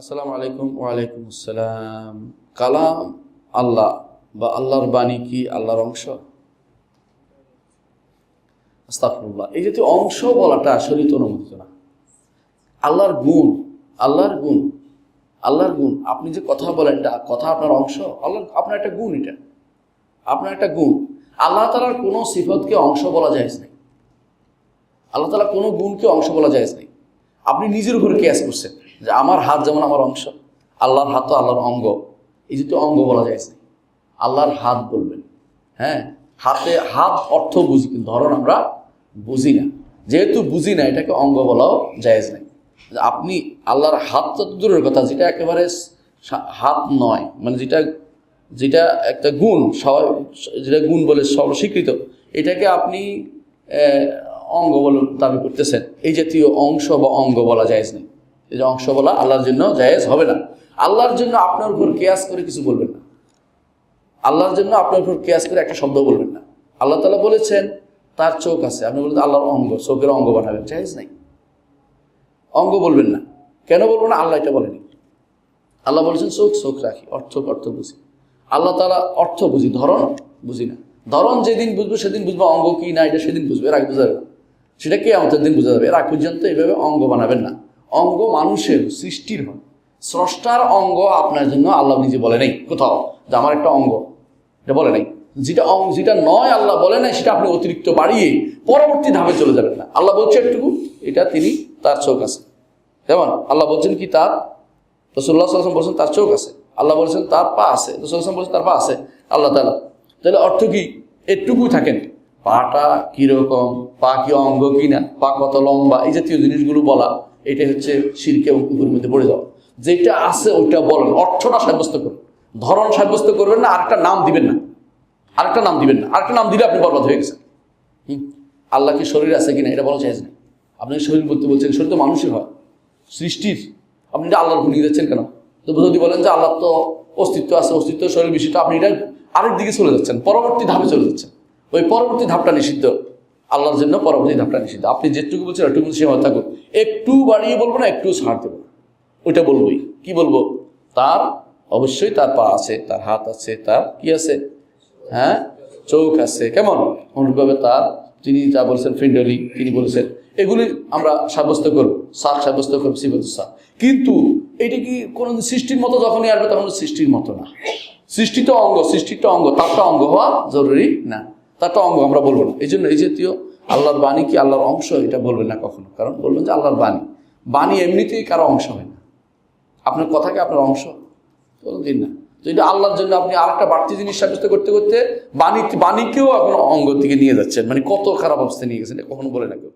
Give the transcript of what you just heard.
আসসালামু আলাইকুম। ওয়ালাইকুম আসসালাম। কালাম আল্লাহ বা আল্লাহর বাণী কি আল্লাহর অংশ? আস্তাগফিরুল্লাহ। এই জাতীয় অংশ বলাটা শরীয়তে অনুমোদিত না। আল্লাহর গুণ, আল্লাহর গুণ, আল্লাহর গুণ। আপনি যে কথা বলেন, এটা কথা আপনার অংশ। আল্লাহ আপনার একটা গুণ, এটা আপনার একটা গুণ। আল্লাহ তাআলার কোনো সিফতকে অংশ বলা জায়েজ নেই। আল্লাহ তাআলা কোনো গুণকে অংশ বলা জায়েজ নেই। আপনি নিজের উপর কিয়াস করছেন যে আমার হাত যেমন আমার অংশ, আল্লাহর হাত তো আল্লাহর অঙ্গ। এই যেহেতু অঙ্গ বলা জায়েজ নেই। আল্লাহর হাত বলবেন। হ্যাঁ, হাতে হাত অর্থ বুঝি, কিন্তু ধরন আমরা বুঝি না। যেহেতু বুঝি না, এটাকে অঙ্গ বলাও জায়েজ নেই। আপনি আল্লাহর হাত তো দূরের কথা, যেটা একেবারে হাত নয়, মানে যেটা যেটা একটা গুণ, যেটা গুণ বলে স্বীকৃত, এটাকে আপনি অঙ্গ বলে দাবি করতেছেন। এই জাতীয় অংশ বা অঙ্গ বলা জায়েজ নেই। এই যে অংশ বলা আল্লাহর জন্য জায়েজ হবে না। আল্লাহর জন্য আপনার উপর কিয়াস করে কিছু বলবেন না। আল্লাহর জন্য আপনার উপর কিয়াস করে একটা শব্দ বলবেন না। আল্লাহ তাআলা বলেছেন তার চোখ আছে, আপনি বলবেন আল্লাহর অঙ্গ, চোখের অঙ্গ বানাবেন, জায়েজ নাই। অঙ্গ বলবেন না। কেন বলবেন না? আল্লাহ এটা বলেনি। আল্লাহ বলেছেন চোখ চোখ রাখি, অর্থ বুঝি। আল্লাহ তাআলা অর্থ বুঝি, ধরন বুঝি না। ধরন যেদিন বুঝবো সেদিন বুঝবো অঙ্গ কি না, এটা সেদিন বুঝবো, এর আগে বোঝা যাবে না। সেটা কিয়ামতের দিন বোঝা যাবে। এর আগ পর্যন্ত এইভাবে অঙ্গ বানাবেন না। অঙ্গ মানুষের সৃষ্টির হয়, স্রষ্টার অঙ্গ আপনার জন্য আল্লাহ নিজে বলে নেই কোথাও যে আমার একটা অঙ্গ, এটা বলে নাই। যেটা নয় আল্লাহ বলে নাই, সেটা আপনি অতিরিক্ত বাড়িয়ে পরবর্তী ধাপে চলে যাবেন না। আল্লাহ বলছে একটুকু, এটা তিনি তার চোখ আছে। যেমন আল্লাহ বলছেন কি তার, রাসূলুল্লাহ সাল্লাল্লাহু আলাইহি ওয়াসাল্লাম বলছেন তার চোখ আছে। আল্লাহ বলছেন তার পা আছে, রাসূলুল্লাহ সাল্লাল্লাহু আলাইহি ওয়াসাল্লাম বলছেন তার পা আছে। আল্লাহ তাআলা তাহলে অর্থ কি? এটুকুই থাকেন। পাটা কিরকম, পা কি অঙ্গ কি না, পা কত লম্বা, এই জাতীয় জিনিসগুলো বলা, এটা হচ্ছে শিরকে এবং কুফরের মধ্যে পড়ে যাওয়া। যেটা আছে ওইটা বলেন, অর্থটা সাব্যস্ত করুন, ধরন সাব্যস্ত করবেন না। আরেকটা নাম দিবেন না, আরেকটা নাম দিবেন না। আরেকটা নাম দিলে আপনি বরবাদ হয়ে গেছেন। আল্লাহ কি শরীর আছে কিনা এটা বলা জায়েজ না। আপনি শরীর বলতে বলছেন, শরীর তো মানুষের হয়, সৃষ্টির। আপনি এটা আল্লাহর উপর নিয়ে যাচ্ছেন কেন? তো যদি বলেন যে আল্লাহর তো অস্তিত্ব আছে, অস্তিত্ব শরীর বিষয়টা, আপনি এটা আরেক দিকে চলে যাচ্ছেন, পরবর্তী ধাপে চলে যাচ্ছেন। ওই পরবর্তী ধাপটা নিষিদ্ধ, আল্লাহর জন্য পরবর্তী ধাপটা নিষিদ্ধ। আপনি যেটুকু বলছেন ওইটুকু সীমা থাকুন। একটু বাড়িয়ে বলবো না, একটু ছাড় দেবো, ওইটা বলবোই। কি বলবো? তার অবশ্যই তার পা আছে, তার হাত আছে, তার কি আছে? হ্যাঁ, চোখ আছে। কেমন অনুরূপভাবে তার, তিনি যা বলেছেন ফিন্ডলি, তিনি বলেছেন, এগুলি আমরা সাব্যস্ত করব, সাক সাব্যস্ত করব, সিবতুসা। কিন্তু এটা কি কোনো সৃষ্টির মতো যখনই আসবে তখন সৃষ্টির মতো না। সৃষ্টি তো অঙ্গ, সৃষ্টির তো অঙ্গ, তারটা অঙ্গ হওয়া জরুরি না। তারটা অঙ্গ আমরা বলবো না। এই জন্য এই জাতীয় আল্লাহর বাণী কি আল্লাহর অংশ, এটা বলবেন না কখনো। কারণ বলবেন যে আল্লাহর বাণী, বাণী এমনিতেই কারো অংশ হয় না। আপনার কথাকে আপনার অংশ কোনোদিন না। তো এটা আল্লাহর জন্য আপনি আরেকটা বাড়তি জিনিস সাব্যস্ত করতে করতে বাণীকেও এখন অঙ্গ দিকে নিয়ে যাচ্ছেন। মানে কত খারাপ অবস্থায় নিয়ে গেছেন, কখনো বলে না কেউ।